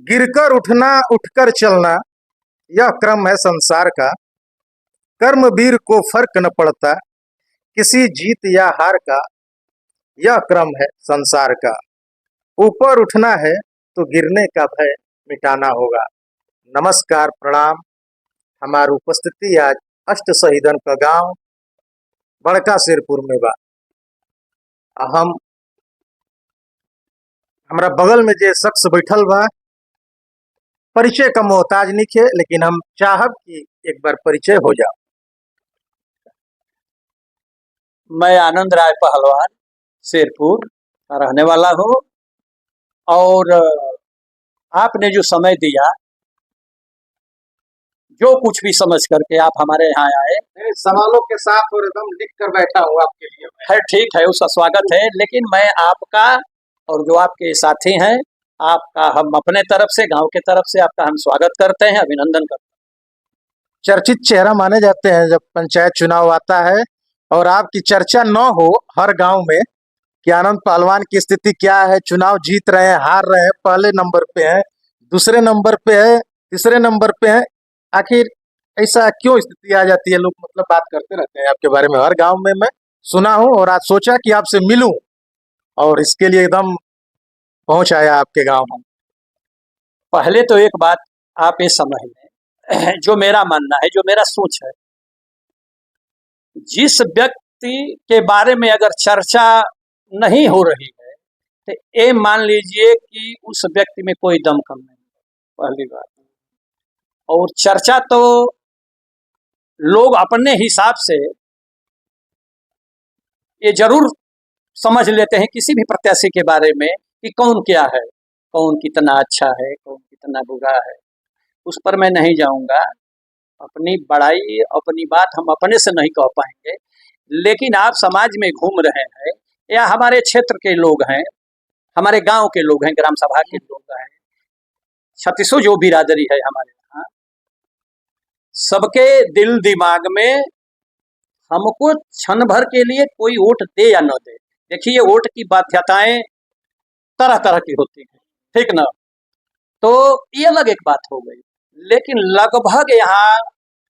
गिरकर उठना उठकर चलना यह क्रम है संसार का। कर्मवीर को फर्क न पड़ता किसी जीत या हार का। यह क्रम है संसार का। ऊपर उठना है तो गिरने का भय मिटाना होगा। नमस्कार, प्रणाम। हमारी उपस्थिति आज अष्ट शहीदन का गांव बड़का सिरपुर में बा। हम हमरा बगल में जे शख्स बैठल बा परिचय का मोहताज नहीं है, लेकिन हम चाहब कि एक बार परिचय हो जाओ। मैं आनंद राय पहलवान सिरपुर का रहने वाला हूँ और आपने जो समय दिया, जो कुछ भी समझ करके आप हमारे यहाँ आए, सवालों के साथ और एकदम लिख कर बैठा हूँ आपके लिए। है ठीक है, उसका स्वागत है। लेकिन मैं आपका और जो आपके साथी हैं, आपका हम अपने तरफ से, गांव के तरफ से आपका हम स्वागत करते हैं, अभिनंदन करते हैं। चर्चित चेहरा माने जाते हैं जब पंचायत चुनाव आता है और आपकी चर्चा न हो हर गांव में कि आनंद पहलवान की स्थिति क्या है, चुनाव जीत रहे हैं, हार रहे हैं, पहले नंबर पे है, दूसरे नंबर पे है, तीसरे नंबर पे है, आखिर ऐसा क्यों स्थिति आ जाती है? लोग मतलब बात करते रहते हैं आपके बारे में, हर गांव में मैं सुना हूं और आज सोचा कि आपसे मिलूं और इसके लिए एकदम पहुंच आया आपके गांव में। पहले तो एक बात आप ये समझ लें, जो मेरा मानना है, जो मेरा सोच है, जिस व्यक्ति के बारे में अगर चर्चा नहीं हो रही है तो ये मान लीजिए कि उस व्यक्ति में कोई दमखम नहीं है, पहली बात। और चर्चा तो लोग अपने हिसाब से ये जरूर समझ लेते हैं किसी भी प्रत्याशी के बारे में कि कौन क्या है, कौन कितना अच्छा है, कौन कितना बुरा है। उस पर मैं नहीं जाऊंगा। अपनी बड़ाई, अपनी बात हम अपने से नहीं कह पाएंगे। लेकिन आप समाज में घूम रहे हैं या हमारे क्षेत्र के लोग हैं, हमारे गांव के लोग हैं, ग्राम सभा के लोग हैं, छत्तीसों जो बिरादरी है हमारे यहाँ, सबके दिल दिमाग में हमको क्षण भर के लिए कोई वोट दे या न दे, देखिए वोट की बाध्यताएं तरह तरह की होती हैं, ठीक ना? तो ये अलग एक बात हो गई। लेकिन लगभग यहाँ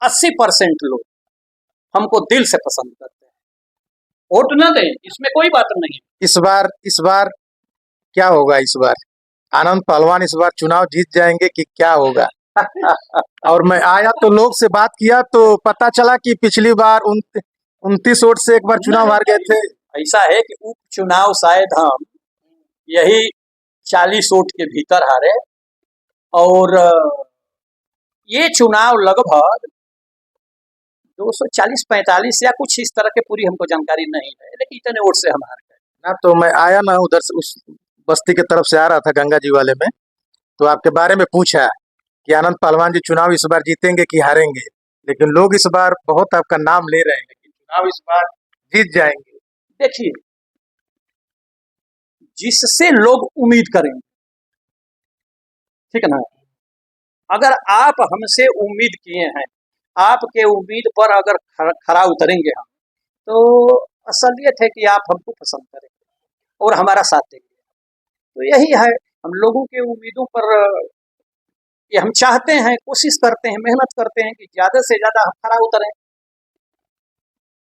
80% लोग हमको दिल से पसंद करते हैं। वोट न दें इसमें कोई बात नहीं। इस बार क्या होगा? इस बार आनंद पहलवान इस बार चुनाव जीत जाएंगे कि क्या होगा? और मैं आया तो लोग से बात किया तो पता चला कि पिछली बार 29 वोट से एक बार चुनाव हार गए थे। ऐसा है कि उपचुनाव शायद हम यही 40 वोट के भीतर हारे और ये चुनाव लगभग 240-45 या कुछ इस तरह के, पूरी हमको जानकारी नहीं है, लेकिन इतने वोट से हम हार गए ना। तो मैं आया ना, उधर से उस बस्ती की तरफ से आ रहा था गंगा जी वाले में, तो आपके बारे में पूछा कि आनंद पहलवान जी चुनाव इस बार जीतेंगे कि हारेंगे, लेकिन लोग इस बार बहुत आपका नाम ले रहे हैं, लेकिन चुनाव इस बार जीत जाएंगे। देखिए, जिससे लोग उम्मीद करेंगे, ठीक है ना? अगर आप हमसे उम्मीद किए हैं, आपके उम्मीद पर अगर खरा उतरेंगे हम, तो असलियत है कि आप हमको पसंद करेंगे और हमारा साथ देंगे। तो यही है, हम लोगों के उम्मीदों पर ये हम चाहते हैं, कोशिश करते हैं, मेहनत करते हैं कि ज्यादा से ज्यादा हम खरा उतरें।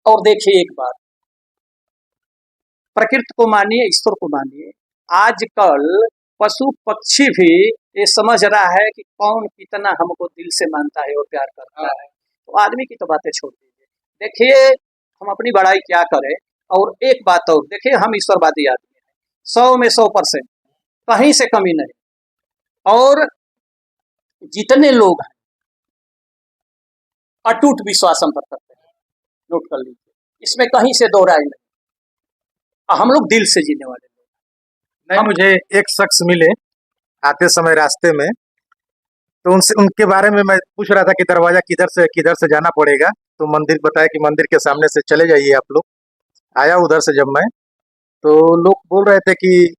और देखिए एक बात, प्रकृति को मानिए, ईश्वर को मानिए, आजकल पशु पक्षी भी ये समझ रहा है कि कौन कितना हमको दिल से मानता है और प्यार करता है। तो आदमी की तो बातें छोड़ दीजिए, देखिए हम अपनी बड़ाई क्या करें। और एक बात और देखिए, हम ईश्वरवादी आदमी हैं, 100 में 100%, कहीं से कमी नहीं। और जितने लोग हैं अटूट विश्वास हम पर करते हैं, नोट कर लीजिए, इसमें कहीं से दो राय नहीं। हम लोग दिल से जीने वाले लोग। नहीं, मुझे एक शख्स मिले आते समय रास्ते में, तो उनके बारे में मैं पूछ रहा था कि दरवाजा किधर से जाना पड़ेगा, तो मंदिर बताया कि मंदिर के सामने से चले जाइए आप लोग। आया उधर से जब मैं, तो लोग बोल रहे थे कि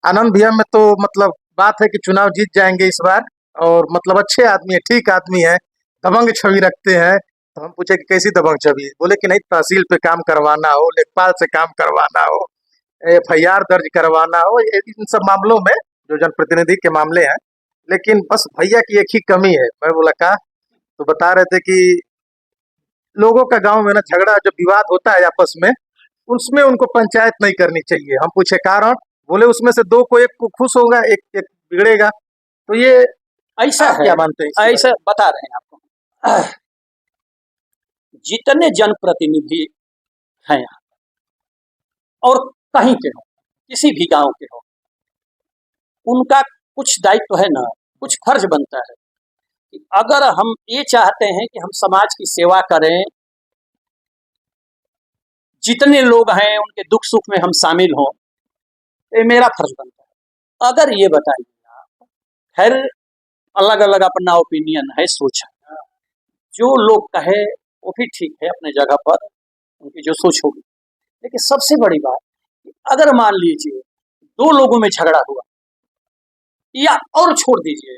आनंद भैया में तो मतलब बात है कि चुनाव जीत जाएंगे इस बार, और मतलब अच्छे आदमी है, ठीक आदमी है, दबंग छवि रखते हैं। तो हम पूछे कि कैसी दबंग छवि? बोले कि नहीं, तहसील पे काम करवाना हो, लेखपाल से काम करवाना हो, FIR दर्ज करवाना हो, इन सब मामलों में जो जनप्रतिनिधि के मामले हैं लेकिन बस भैया की एक ही कमी है। मैं बोला का, तो बता रहे थे कि लोगों का गांव में ना झगड़ा जब विवाद होता है आपस में, उसमें उनको पंचायत नहीं करनी चाहिए। हम पूछे कारण, बोले उसमें से दो को, एक को खुश होगा, एक एक बिगड़ेगा। तो ये ऐसा आप है, क्या मानते हैं इसके बारे ऐसा बता रहे हैं आपको। जितने जनप्रतिनिधि हैं यहाँ, और कहीं के हो, किसी भी गांव के हो, उनका कुछ दायित्व है ना, कुछ फर्ज बनता है कि अगर हम ये चाहते हैं कि हम समाज की सेवा करें, जितने लोग हैं उनके दुख सुख में हम शामिल हों, ये मेरा फर्ज बनता है। अगर ये बताइए आप, खैर अलग अलग अपना ओपिनियन है, सोच है, जो लोग कहे वो भी ठीक है अपने जगह पर, उनकी जो सोच होगी। लेकिन सबसे बड़ी बात, अगर मान लीजिए दो लोगों में झगड़ा हुआ, या और छोड़ दीजिए,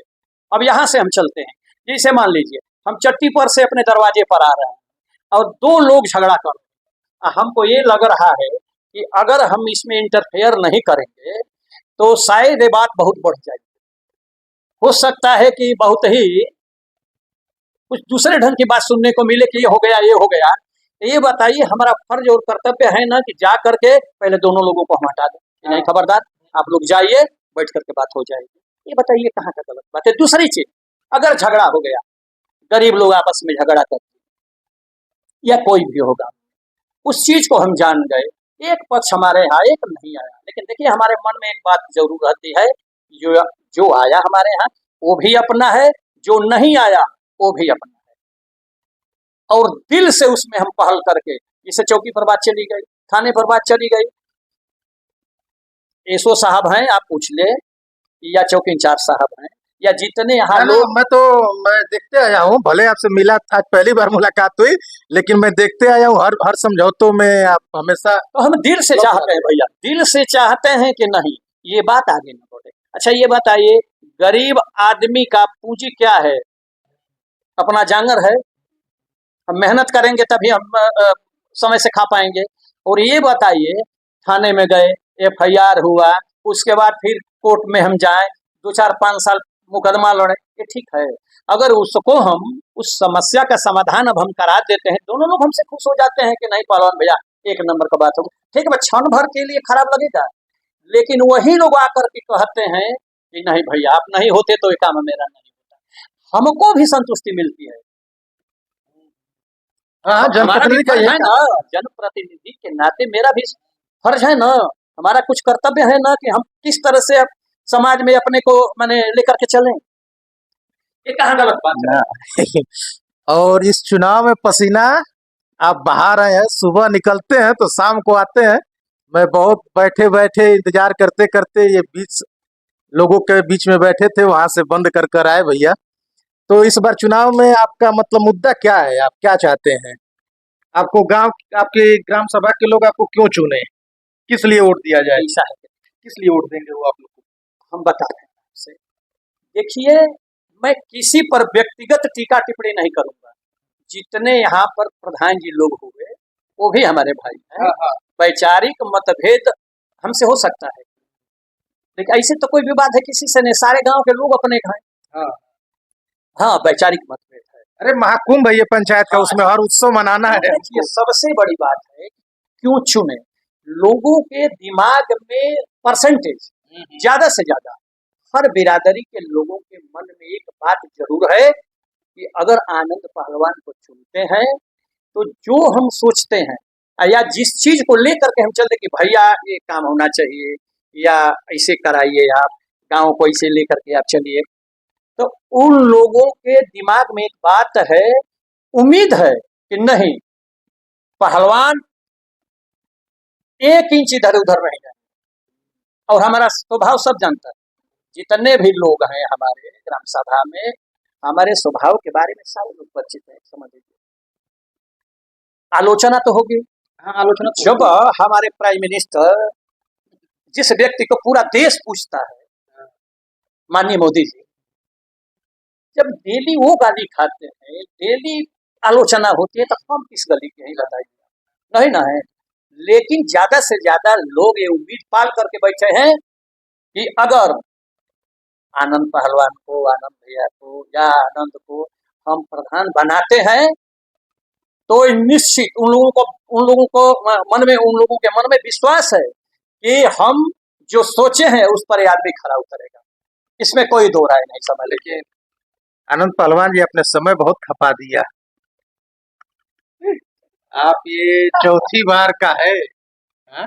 अब यहां से हम चलते हैं, जैसे मान लीजिए हम चट्टी पर से अपने दरवाजे पर आ रहे हैं और दो लोग झगड़ा कर रहे हैं। हमको ये लग रहा है कि अगर हम इसमें इंटरफेयर नहीं करेंगे तो शायद ये बात बहुत बढ़ जाएगी। हो सकता है कि बहुत ही कुछ दूसरे ढंग की बात सुनने को मिले कि ये हो गया, ये हो गया। ये बताइए, हमारा फर्ज और कर्तव्य है ना कि जा करके पहले दोनों लोगों को हम हटा दें, नहीं खबरदार आप लोग जाइए, बैठ करके बात हो जाएगी। ये बताइए कहाँ का गलत बात है। दूसरी चीज, अगर झगड़ा हो गया, गरीब लोग आपस में झगड़ा करते या कोई भी होगा, उस चीज को हम जान गए, एक पक्ष हमारे यहाँ एक नहीं आया, लेकिन देखिए हमारे मन में एक बात जरूर रहती है, जो जो आया हमारे यहाँ वो भी अपना है, जो नहीं आया वो भी अपना है। और दिल से उसमें हम पहल करके, जैसे चौकी पर बात चली गई, थाने पर बात चली गई, एसओ साहब हैं आप पूछ ले, या चौकी इंचार्ज साहब हैं, या जितने यहाँ ना, लोग, मैं देखते आया हूँ, भले आपसे मिला, आज पहली बार मुलाकात हुई, लेकिन मैं देखते आया हूँ हर हर समझौतों में आप हमेशा। तो हम दिल से चाहते हैं भैया, दिल से चाहते हैं कि नहीं, ये बात आगे न बढ़े। अच्छा ये बताइए, गरीब आदमी का पूंजी क्या है? अपना जांगर है, हम मेहनत करेंगे तभी हम समय से खा पाएंगे। और ये बताइए, थाने में गए, एफआईआर हुआ, उसके बाद फिर कोर्ट में हम जाएं, 2 4 5 साल मुकदमा लड़े, ये ठीक है? अगर उसको हम, उस समस्या का समाधान अब हम करा देते हैं, दोनों लोग हमसे खुश हो जाते हैं कि नहीं पहलवान भैया एक नंबर का बात होगी, ठीक है, क्षण भर के लिए खराब लगेगा, लेकिन वही लोग आकर के कहते हैं कि नहीं भैया आप नहीं होते तो ये काम मेरा नहीं होता, हमको भी संतुष्टि मिलती है। हाँ, हमारा भी जनप्रतिनिधि का फर्ज यही है ना, काम। जनप्रतिनिधि के नाते मेरा भी फर्ज है ना, हमारा कुछ कर्तव्य है ना कि हम किस तरह से अब समाज में अपने को माने लेकर के चलें। ये कहाँ गलत बात है? ना। और इस चुनाव में पसीना आप बहा रहे हैं, सुबह निकलते हैं तो शाम को आते हैं। मैं बहुत बैठे बैठे इंतजार करते करते ये बीच लोगों के बीच में बैठे थे, वहां से बंद कर कर आए भैया। तो इस बार चुनाव में आपका मतलब मुद्दा क्या है, आप क्या चाहते हैं? आपको गांव, आपके ग्राम सभा के लोग आपको क्यों चुने, किस लिए वोट दिया जाए, ऐसा है, किस लिए वोट देंगे वो आप लोग को? हम बता रहे हैं आपसे। देखिए, मैं किसी पर व्यक्तिगत टीका टिप्पणी नहीं करूंगा। जितने यहाँ पर प्रधान जी लोग हुए वो भी हमारे भाई हैं। हाँ, हाँ। वैचारिक मतभेद हमसे हो सकता है, लेकिन ऐसे तो कोई विवाद है किसी से नहीं, सारे गांव के लोग अपने हैं। हाँ। हाँ, वैचारिक मतभेद है। अरे महाकुंभ है ये पंचायत का, हाँ, उसमें हर उत्सव मनाना है देखिए हमको। सबसे बड़ी बात है क्यों चुने, लोगों के दिमाग में परसेंटेज ज्यादा से ज्यादा, हर बिरादरी के लोगों के मन में एक बात जरूर है कि अगर आनंद पहलवान को चुनते हैं तो जो हम सोचते हैं या जिस चीज को लेकर के हम चलते कि भैया ये काम होना चाहिए या ऐसे कराइए, आप गांव को ऐसे लेकर के आप चलिए, तो उन लोगों के दिमाग में एक बात है, उम्मीद है कि नहीं पहलवान 1 इंच इधर उधर नहीं जाए। और हमारा स्वभाव सब जानता है, जितने भी लोग हैं हमारे ग्राम सभा में, हमारे स्वभाव के बारे में सारे लोग परिचित हैं, समझ लीजिए। आलोचना तो होगी। हाँ, आलोचना तो जब हमारे प्राइम मिनिस्टर, जिस व्यक्ति को पूरा देश पूछता है, माननीय मोदी जी, जब डेली वो गाली खाते हैं, डेली आलोचना होती है, तो हम किस गली के हैं बताइए? नहीं ना है। लेकिन ज्यादा से ज्यादा लोग ये उम्मीद पाल करके बैठे हैं कि अगर आनंद पहलवान को, आनंद भैया को या आनंद को हम प्रधान बनाते हैं तो निश्चित उन लोगों को मन में, उन लोगों के मन में विश्वास है कि हम जो सोचे हैं उस पर आदमी खरा उतरेगा। इसमें कोई दो राय नहीं समझ। लेकिन आनंद पहलवान जी अपने समय बहुत खपा दिया। आप ये चौथी बार का है, हाँ?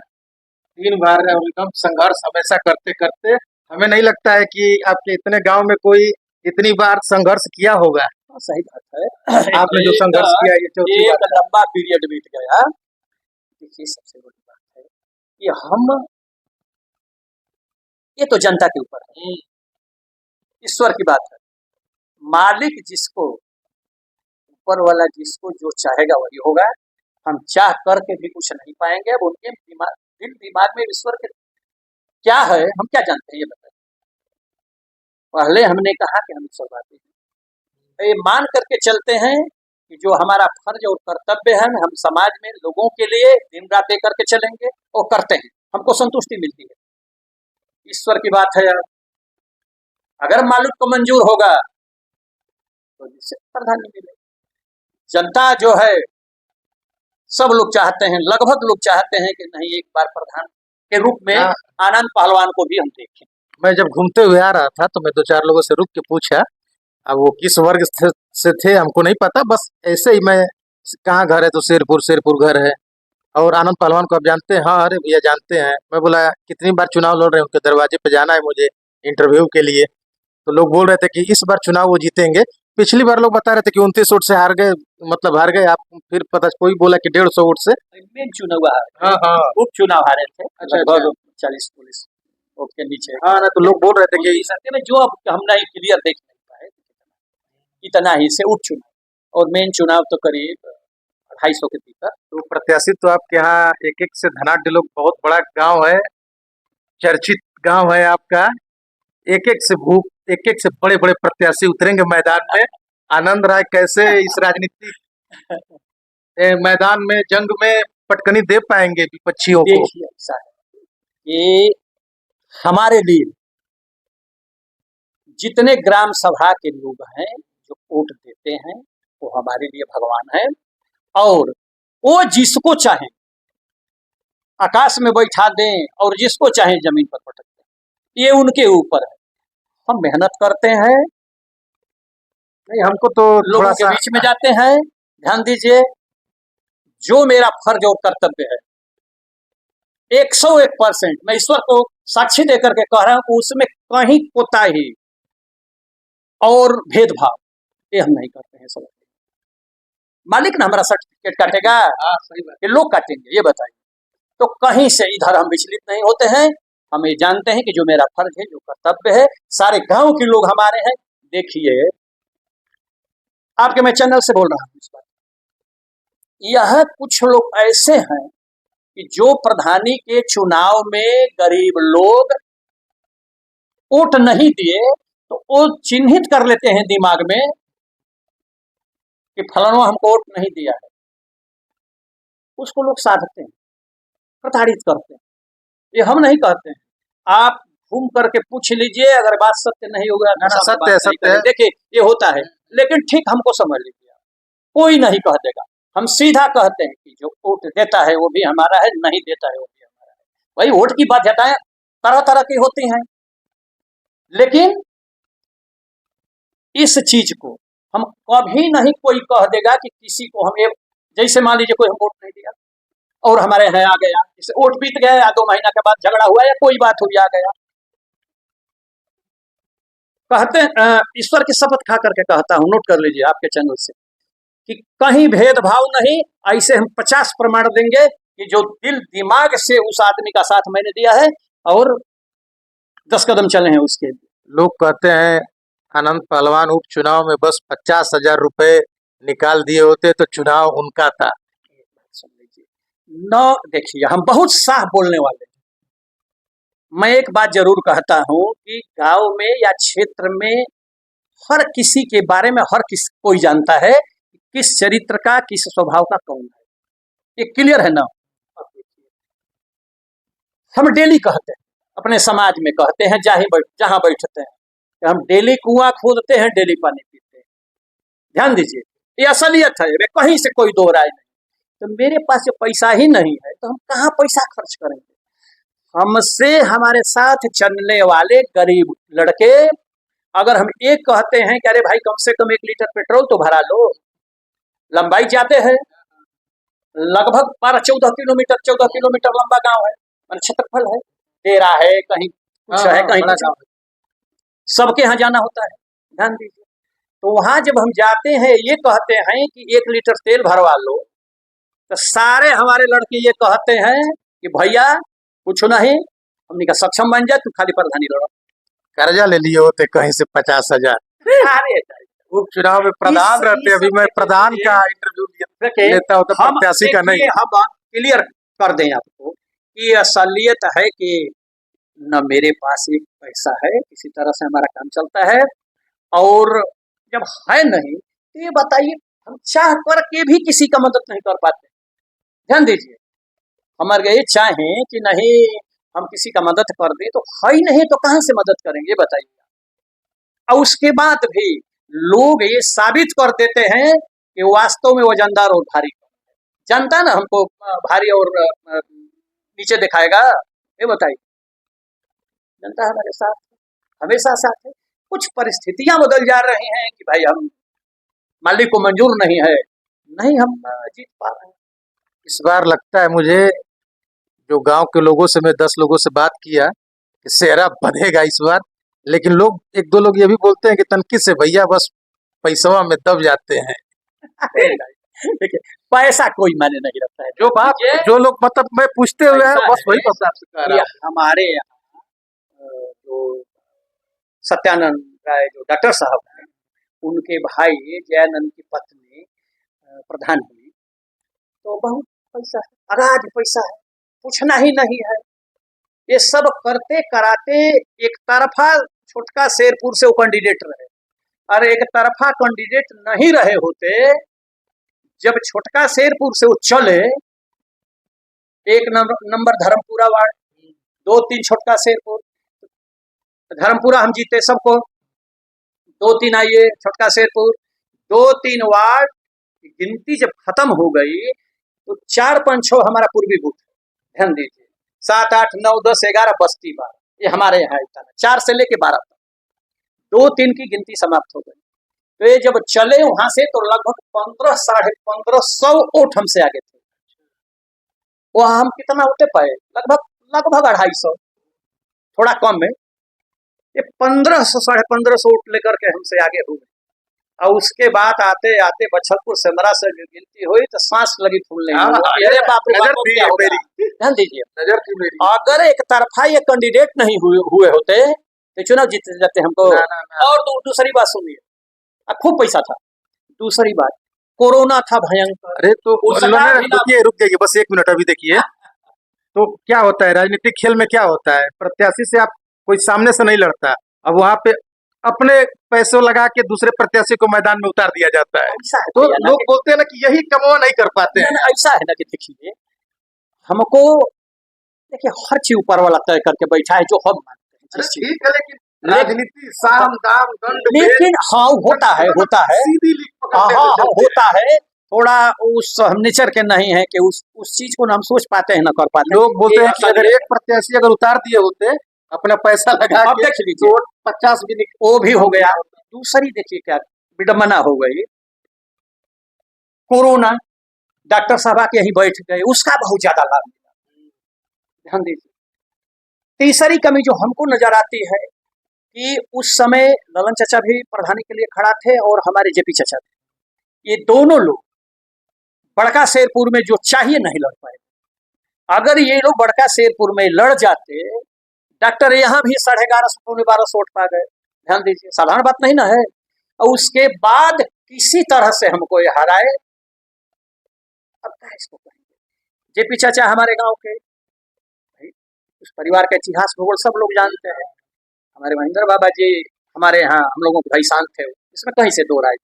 3 बार है और एकदम संघर्ष हमेशा करते करते हमें नहीं लगता है कि आपके इतने गांव में कोई इतनी बार संघर्ष किया होगा। सही बात है। आपने जो संघर्ष किया ये चौथी एक बार है। लंबा पीरियड बीत गया। देखिए सबसे बड़ी बात है कि हम, ये तो जनता के ऊपर है, ईश्वर की बात है। मालिक जिसको, ऊपर वाला जिसको जो चाहेगा वही होगा। हम चाह करके भी कुछ नहीं पाएंगे। अब उनके दिल दिमाग में ईश्वर के क्या है हम क्या जानते हैं, ये बताइए। पहले हमने कहा कि हम ईश्वरवादी हैं, ये मान करके चलते हैं कि जो हमारा फर्ज और कर्तव्य है हम समाज में लोगों के लिए दिन रात एक करके चलेंगे और करते हैं, हमको संतुष्टि मिलती है। ईश्वर की बात है, अगर मालिक को मंजूर होगा तो जिससे प्रधान मिलेगा। जनता जो है, सब लोग चाहते हैं, लगभग लोग चाहते हैं कि नहीं एक बार प्रधान के रूप में आनंद पहलवान को भी हम देखें। मैं जब घूमते हुए आ रहा था तो मैं 2-4 लोगों से रुक के पूछा, अब वो किस वर्ग से थे हमको नहीं पता, बस ऐसे ही मैं, कहाँ घर है तो शेरपुर घर है। और आनंद पहलवान को आप जानते हैं? हाँ, अरे भैया जानते हैं। मैं बोला कितनी बार चुनाव लड़ रहे हैं, उनके दरवाजे पे जाना है मुझे इंटरव्यू के लिए। तो लोग बोल रहे थे कि इस बार चुनाव वो जीतेंगे। पिछली बार लोग बता रहे थे कि 29 वोट से हार गए, मतलब हार गए। आप फिर पता, कोई बोला कि 150 वोट से। मेन चुनाव हारे, हाँ हाँ, उपचुनाव हारे थे। अच्छा, लगभग 40-40 वोट के नीचे। हाँ ना, तो लोग बोल रहे थे कि सत्य में जो अब हम नहीं क्लियर देख नहीं पाए, इतना ही से उपचुनाव और मेन चुनाव तो करीब 250 के भीतर। तो प्रत्याशी तो आपके यहाँ एक एक से धनाढ़ लोग, बहुत बड़ा गांव है, चर्चित गांव है आपका। एक एक से बड़े बड़े प्रत्याशी उतरेंगे मैदान में। आनंद राय कैसे इस राजनीतिक मैदान में, जंग में पटकनी दे पाएंगे विपक्षियों को? देखिए ऐसा है कि हमारे लिए जितने ग्राम सभा के लोग हैं जो वोट देते हैं वो हमारे लिए भगवान है। और वो जिसको चाहे आकाश में बैठा दें और जिसको चाहे जमीन पर पटक दें, ये उनके ऊपर है। हम मेहनत करते हैं, नहीं, हमको तो लोगों के बीच में जाते हैं। ध्यान दीजिए, जो मेरा फर्ज और कर्तव्य है 101% मैं ईश्वर को साक्षी देकर के कह रहा हूं, उसमें कहीं कोताही और भेदभाव ये हम नहीं करते हैं। सब मालिक ना हमारा सर्टिफिकेट काटेगा, ये लोग काटेंगे, ये बताइए। तो कहीं से इधर हम विचलित नहीं होते हैं। हम ये जानते हैं कि जो मेरा फर्ज है, जो कर्तव्य है, सारे गांव के लोग हमारे हैं। देखिए, आपके मैं चैनल से बोल रहा हूं इस बात, यह कुछ लोग ऐसे हैं कि जो प्रधानी के चुनाव में गरीब लोग वोट नहीं दिए तो वो चिन्हित कर लेते हैं दिमाग में कि फलाना हमको वोट नहीं दिया है। उसको लोग साधते हैं, प्रताड़ित करते हैं। ये हम नहीं कहते हैं, आप घूम करके पूछ लीजिए, अगर बात सत्य नहीं होगा तो सत्य है। देखिए ये होता है, लेकिन ठीक हमको समझ लीजिए, कोई नहीं कह देगा। हम सीधा कहते हैं कि जो वोट देता है वो भी हमारा है, नहीं देता है वो भी हमारा है। भाई वोट की बाध्यताएं तरह तरह की होती हैं, लेकिन इस चीज को हम कभी नहीं कोई कह देगा कि किसी को हम, जैसे मान लीजिए कोई हम वोट नहीं दिया और हमारे यहाँ आ गया, जैसे वोट बीत गया या 2 महीना के बाद झगड़ा हुआ या कोई बात हुई आ गया, कहते ईश्वर की शपथ खा करके कहता हूं, नोट कर लीजिए आपके चैनल से, कि कहीं भेदभाव नहीं। ऐसे हम 50 प्रमाण देंगे कि जो दिल दिमाग से उस आदमी का साथ मैंने दिया है और 10 कदम चले हैं उसके। लोग कहते हैं आनंद पहलवान उपचुनाव में बस 50,000 रुपए निकाल दिए होते तो चुनाव उनका था। न देखिए, हम बहुत साफ बोलने वाले हैं। मैं एक बात जरूर कहता हूं कि गांव में या क्षेत्र में हर किसी के बारे में हर किसी कोई जानता है किस चरित्र का, किस स्वभाव का कौन है, ये क्लियर है ना। हम डेली कहते हैं, अपने समाज में कहते हैं, जहां बैठते हैं कि हम डेली कुआं खोदते हैं, डेली पानी पीते हैं। ध्यान दीजिए, ये असलियत है, वे कहीं से कोई दो राय नहीं। तो मेरे पास जो पैसा ही नहीं है तो हम कहाँ पैसा खर्च करेंगे? हमसे हमारे साथ चलने वाले गरीब लड़के अगर हम एक कहते हैं कि अरे भाई कम से कम 1 लीटर पेट्रोल तो भरा लो, लंबाई जाते हैं लगभग 12-14 किलोमीटर लंबा गांव है, मान क्षेत्रफल है, डेरा है, कहीं कुछ है, कहीं कुछ, सबके यहाँ जाना होता है। ध्यान दीजिए, तो वहां जब हम जाते हैं ये कहते हैं कि 1 लीटर तेल भरवा लो, तो सारे हमारे लड़के ये कहते हैं कि भैया कुछ नहीं, हमने का सक्षम बन जाए, तू खाली प्रधानी लड़ो। कर्जा ले लिए होते कहीं से 50,000। अरे उपचुनाव में प्रधान रहते, अभी मैं प्रधान का इंटरव्यू लेता हूँ तो प्रत्याशी का नहीं। हम क्लियर कर दें आपको कि असलियत है कि न मेरे पास एक पैसा है, किसी तरह से हमारा काम चलता है, और जब है नहीं तो ये बताइए हम चाह करके भी किसी का मदद नहीं कर पाते। ध्यान दीजिए, हमारे ये चाहें कि नहीं हम किसी का मदद कर दें, तो है ही नहीं तो कहाँ से मदद करेंगे बताइए। और उसके बाद भी लोग ये साबित कर देते हैं कि वास्तव में वजनदार और भारी जनता ना हमको भारी और नीचे दिखाएगा, ये बताइए। जनता हमारे साथ हमेशा साथ है, कुछ परिस्थितियां बदल जा रही हैं कि भाई हम मालिक को मंजूर नहीं है, नहीं हम जीत पा रहे हैं। इस बार लगता है मुझे, जो गांव के लोगों से मैं 10 लोगों से बात किया कि सेहरा बनेगा इस बार, लेकिन लोग 1-2 लोग ये भी बोलते हैं कि तनकी से भैया बस पैसवा में दब जाते हैं। देखिए पैसा कोई मायने नहीं रखता है, जो बात जो लोग मतलब मैं पूछते हुए हैं बस वही बता सकता है। हमारे यहाँ जो सत्यानंद राय जो डॉक्टर साहब हैं, उनके भाई जयानंद की पत्नी प्रधान हुई, तो बहुत पैसा है, अगाध पैसा है, पूछना ही नहीं है। ये सब करते कराते एक तरफा छोटका शेरपुर से वो कैंडिडेट रहे, और एक तरफा कैंडिडेट नहीं रहे होते, जब छोटका शेरपुर से वो चले, 1 नंबर धर्मपुरा वार्ड, 2-3 छोटका शेरपुर, धर्मपुरा हम जीते सबको, 2-3 आइए छोटका शेरपुर, 2-3 वार्ड की गिनती जब खत्म हो गई तो 4-5-6 हमारा पूर्वी बूथ है। ध्यान दीजिए, 7, 8, 9, 10, 11 बस्ती 12, ये हमारे यहाँ इतना 4 से लेके 12 तक, 2-3 की गिनती समाप्त हो गई। तो ये जब चले वहां से तो लगभग 15, 1550 वोट हमसे आगे थे। वहां हम कितना वोटे पाए? लगभग 250, थोड़ा कम है। ये 1500, 1550 वोट लेकर के हमसे आगे हो गए। और उसके बाद आते आते बछलपुर सेमरा से गिनती हुई तो सांस लगी फूलने। अरे बाप रे बाप, क्या हो गया? ध्यान दीजिए, नजर थी मेरी। अगर एक तरफा ये कैंडिडेट नहीं हुए होते तो चुनाव जीत जाते हमको। और दूसरी बात सुनिए, खूब पैसा था। दूसरी बात, कोरोना था भयंकर। अरे तो रुक जाइए बस 1 मिनट, अभी देखिए तो क्या होता है राजनीतिक खेल में, क्या होता है प्रत्याशी से आप कोई सामने से नहीं लड़ता, अब वहाँ पे अपने पैसों लगा के दूसरे प्रत्याशी को मैदान में उतार दिया जाता है। तो लोग बोलते हैं ना कि यही कमवा नहीं कर पाते हैं। ऐसा है ना कि देखिए, हमको देखिए हर चीज ऊपर वाला तय करके बैठा है जो हम मानते हैं। ठीक है, लेकिन राजनीति साम दाम दंड, लेकिन हाँ होता है होता है थोड़ा उस हम नेचर के नहीं है कि उस चीज को हम सोच पाते हैं ना कर पाते। लोग बोलते हैं कि अगर एक प्रत्याशी अगर उतार दिए होते अपना पैसा लगा के, देख लीजिए 50 भी वो भी हो गया। दूसरी देखिए क्या विडम्बना हो गई, कोरोना, डॉक्टर साहब आके यहीं बैठ गए, उसका बहुत ज्यादा लाभ मिला। ध्यान दीजिए, तीसरी कमी जो हमको नजर आती है कि उस समय ललन चाचा भी प्रधानी के लिए खड़ा थे और हमारे जेपी चाचा थे। ये दोनों लोग बड़का शेरपुर में जो चाहिए नहीं लड़ पाए। अगर ये लोग बड़का शेरपुर में लड़ जाते, डॉक्टर यहाँ भी 1150-1200 वोट पा गए। ध्यान दीजिए, साधारण बात नहीं ना है। और उसके बाद किसी तरह से हमको ये हराए, अब क्या इसको कहेंगे। जेपी चाचा हमारे गांव के, उस परिवार का इतिहास भूगोल सब लोग जानते हैं। हमारे महेंद्र बाबा जी हमारे यहाँ हम लोगों के भाई शांत थे, इसमें कहीं से दो राय।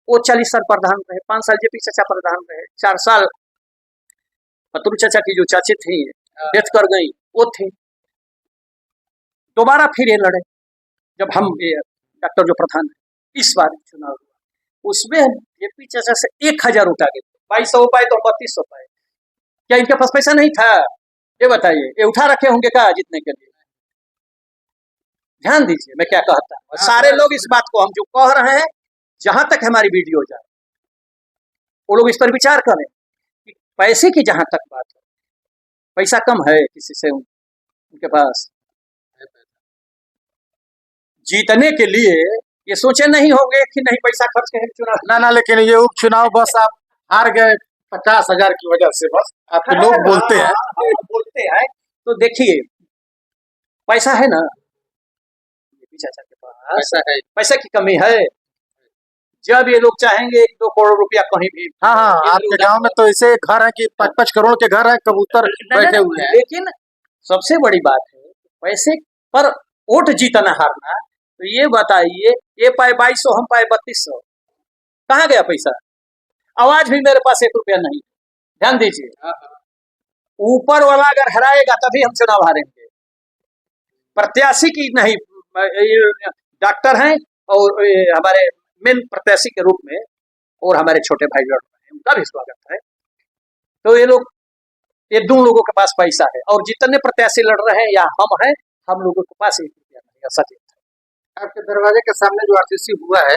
वो 40 साल प्रधान रहे, 5 साल जेपी चाचा प्रधान रहे, 4 साल पतरू चाचा की जो चाची थी डेथ कर गई वो थे। दोबारा फिर ये लड़े, जब हम डॉक्टर जो प्रधान है, इस बार चुनाव हुआ उसमें जेपी चाचा से 1000 उठा गए, 2200 पाए तो 3200 पाए। क्या इनके पास पैसा नहीं था? ये बताइए, ये उठा रखे होंगे क्या जीतने के लिए? ध्यान दीजिए मैं क्या कहता हूँ, सारे लोग इस बात को हम जो कह रहे हैं, जहां तक हमारी वीडियो जाए वो लोग इस पर विचार करें कि पैसे की जहां तक बात है, पैसा कम है किसी से उनके पास, जीतने के लिए ये सोचे नहीं होंगे कि नहीं पैसा खर्च करें चुनाव। ना, लेकिन ये उपचुनाव बस आप हार गए 50,000 की वजह से, बस आप लोग बोलते हैं। बोलते हैं तो देखिए पैसा है ना, चाचा के पास पैसा है, पैसा की कमी है। जब ये लोग चाहेंगे 1-2 करोड़ रुपया कहीं भी, हाँ, आपके गांव में तो ऐसे घर है कि 5-5 करोड़ के घर है, कबूतर बैठे हुए हैं। लेकिन सबसे बड़ी बात है पैसे पर वोट जीतना हारना। तो ये बताइए, ये पाए 2200, हम पाए 3200, कहाँ गया पैसा? आवाज भी मेरे पास 1 रुपया नहीं। ध्यान दीजिए, ऊपर वाला अगर हराएगा तभी हम चुनाव हारेंगे, प्रत्याशी की नहीं। डॉक्टर हैं और हमारे मेन प्रत्याशी के रूप में, और हमारे छोटे भाई लड़ रहे हैं, उनका भी स्वागत है। तो ये लोग, ये 2 लोगों के पास पैसा है, और जितने प्रत्याशी लड़ रहे हैं या हम हैं, हम लोगों के पास 1 रुपया नहीं, सचेत है। आपके दरवाजे के सामने जो आरसीसी हुआ है,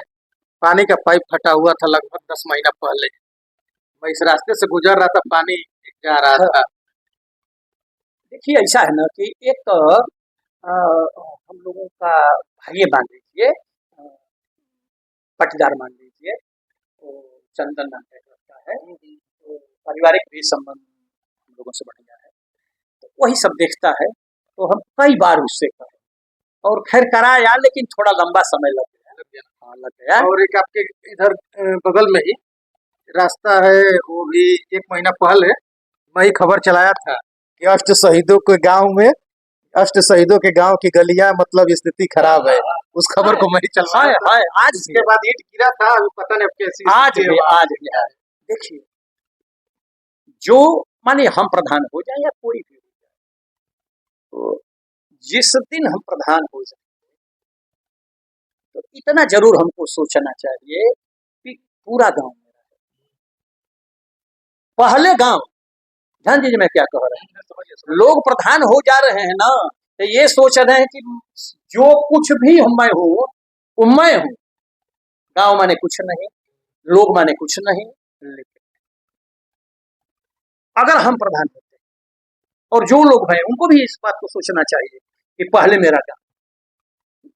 पानी का पाइप फटा हुआ था लगभग 10 महीना पहले। मैं इस रास्ते से गुजर रहा था, पानी जा रहा था। देखिए ऐसा है ना कि एक हम लोगों का भाई मान लीजिए, पटदार मान लीजिए, तो चंदन नाम का लड़का है, तो पारिवारिक भी संबंध हम लोगों से बढ़िया है, तो वही सब देखता है। तो हम कई बार उससे कहे और खैर कराया, लेकिन थोड़ा लंबा समय लग गया। हाँ, लग गया। और एक आपके इधर बगल में ही रास्ता है, वो भी 1 महीना पहले मैं ही खबर चलाया था कि अष्ट शहीदों के गांव की गलियां मतलब स्थिति खराब है। उस खबर को मैं ही चलवाया था। आज इसके बाद ईंट गिरा था, अभी पता नहीं अब कैसी आज स्थिति भी है। देखिए, जो माने हम प्रधान हो जाए या कोई भी हो जाए, तो जिस दिन हम प्रधान हो जाए तो इतना जरूर हमको सोचना चाहिए कि पूरा गांव मेरा है। पहले गांव, ध्यान दीजिए मैं क्या कह रहा हूँ, लोग प्रधान हो जा रहे हैं ना, तो ये सोच रहे हैं कि जो कुछ भी मैं हूँ वो मैं हूँ, गांव माने कुछ नहीं, लोग माने कुछ नहीं। लेकिन अगर हम प्रधान होते और जो लोग हैं उनको भी इस बात को सोचना चाहिए कि पहले मेरा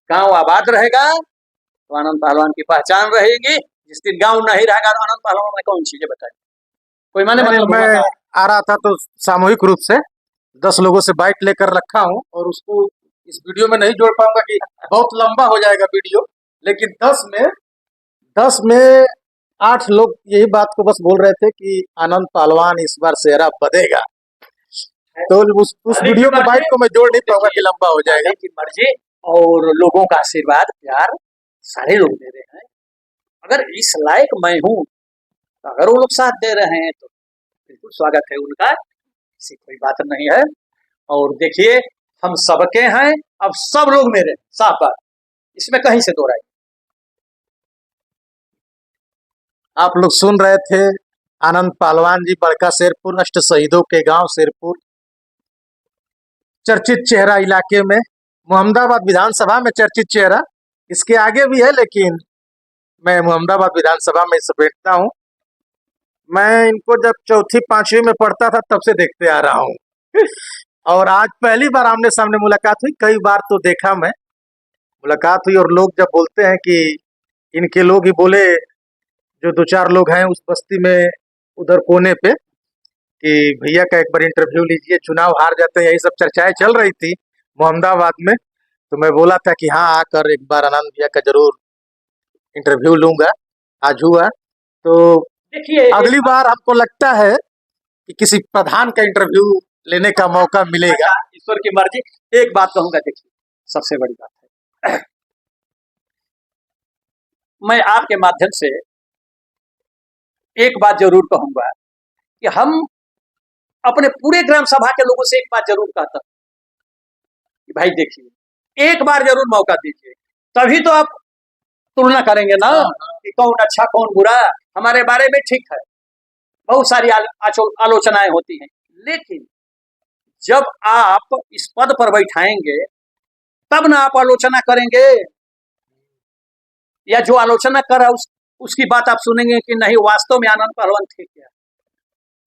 गांव आबाद रहेगा तो आनंद पहलवान की पहचान रहेगी। जिस दिन गांव नहीं रहेगा तो आनंद पहलवान में कौन चीजें बताए, कोई माने मतलब। मैं आ रहा था तो सामूहिक रूप से 10 लोगों से बाइक लेकर रखा हूं, और उसको इस वीडियो में नहीं जोड़ पाऊंगा कि बहुत लंबा हो जाएगा वीडियो, लेकिन 10 में 8 लोग यही बात को बस बोल रहे थे कि आनंद पहलवान इस बार सेहरा बदलेगा। तो उस वीडियो को बाइक को मैं जोड़ नहीं पाऊंगा कि लंबा हो जाएगा। की मर्जी और लोगों का आशीर्वाद प्यार सारे लोग दे रहे हैं। अगर इस लायक मैं हूँ तो अगर वो लोग साथ दे रहे हैं तो बिल्कुल स्वागत है उनका, ऐसी कोई बात नहीं है। और देखिए, हम सबके हैं, अब सब लोग मेरे, साफ बात, इसमें कहीं से दो राय। आप लोग सुन रहे थे आनंद पहलवान जी, बड़का शेरपुर, अष्ट शहीदों के गांव शेरपुर, चर्चित चेहरा इलाके में, मोहम्मदाबाद विधानसभा में चर्चित चेहरा, इसके आगे भी है, लेकिन मैं मोहम्मदाबाद विधानसभा में समेटता हूँ। मैं इनको जब 4वीं-5वीं में पढ़ता था तब से देखते आ रहा हूँ और आज पहली बार आमने सामने मुलाकात हुई। कई बार तो देखा मैं, मुलाकात हुई, और लोग जब बोलते हैं कि इनके लोग ही बोले, जो 2-4 लोग हैं उस बस्ती में उधर कोने पे, कि भैया का एक बार इंटरव्यू लीजिए, चुनाव हार जाते हैं, यही सब चर्चाएं चल रही थी मोहम्मदाबाद में। तो मैं बोला था कि हाँ, आकर एक बार आनंद भैया का जरूर इंटरव्यू लूंगा। आज हुआ। तो देखिए, अगली बार हमको लगता है कि किसी प्रधान का इंटरव्यू लेने का मौका मिलेगा। ईश्वर की मर्जी। एक बात कहूंगा, देखिए सबसे बड़ी बात है, मैं आपके माध्यम से एक बात जरूर कहूंगा कि हम अपने पूरे ग्राम सभा के लोगों से एक बात जरूर कहता कि भाई देखिए, एक बार जरूर मौका दीजिए, तभी तो आप तुलना करेंगे ना कि कौन अच्छा कौन बुरा, हमारे बारे में ठीक है, बहुत सारी आलोचनाएं होती हैं, लेकिन जब आप इस पद पर बैठाएंगे तब ना आप आलोचना करेंगे, या जो आलोचना कर रहा है उसकी बात आप सुनेंगे कि नहीं वास्तव में आनंद पहलवान थे क्या।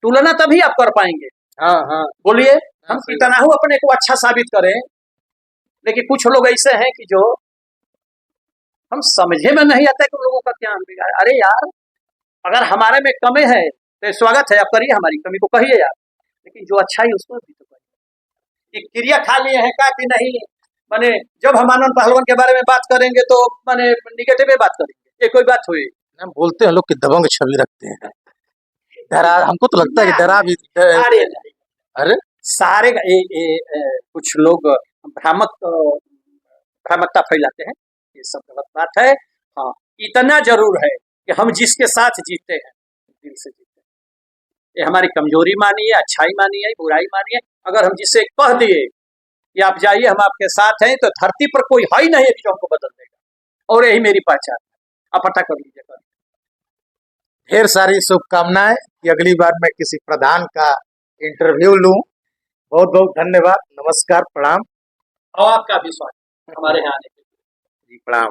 तुलना तभी आप कर पाएंगे। हाँ हाँ बोलिए, हम कितना हो अपने को अच्छा साबित करें, लेकिन कुछ लोग ऐसे हैं कि जो हम समझे में नहीं आता कि लोगों का क्या बिगाड़। अरे यार, अगर हमारे में कमी है तो स्वागत है, आप करिए, हमारी कमी को कहिए यार, लेकिन जो अच्छा है उसको भी तो कहिए। क्रिया खा लिए हैं का कि नहीं, माने जब हम आनंद पहलवान के बारे में बात करेंगे तो माने निगेटिव में बात करेंगे, ये कोई बात हुई। बोलते हैं लोग कि दबंग छवि रखते हैं, डरा, हमको तो लगता है कि डरा भी। अरे अरे सारे कुछ लोग भ्रामकता फैलाते हैं, ये सब गलत बात है। हाँ, इतना जरूर है कि हम जिसके साथ जीते हैं दिल से जीते हैं, ये हमारी कमजोरी मानिए, अच्छाई मानिए, बुराई मानिए। अगर हम जिसे कह दिए कि आप जाइए हम आपके साथ हैं, तो धरती पर कोई है ही नहीं है जो हमको बदल देगा, और यही मेरी पहचान है, आप पता कर लीजिए। ढेर सारी शुभकामनाएं कि अगली बार मैं किसी प्रधान का इंटरव्यू लूं। बहुत बहुत धन्यवाद, नमस्कार, प्रणाम। और आपका भी स्वागत हमारे यहाँ आने के लिए। जी प्रणाम।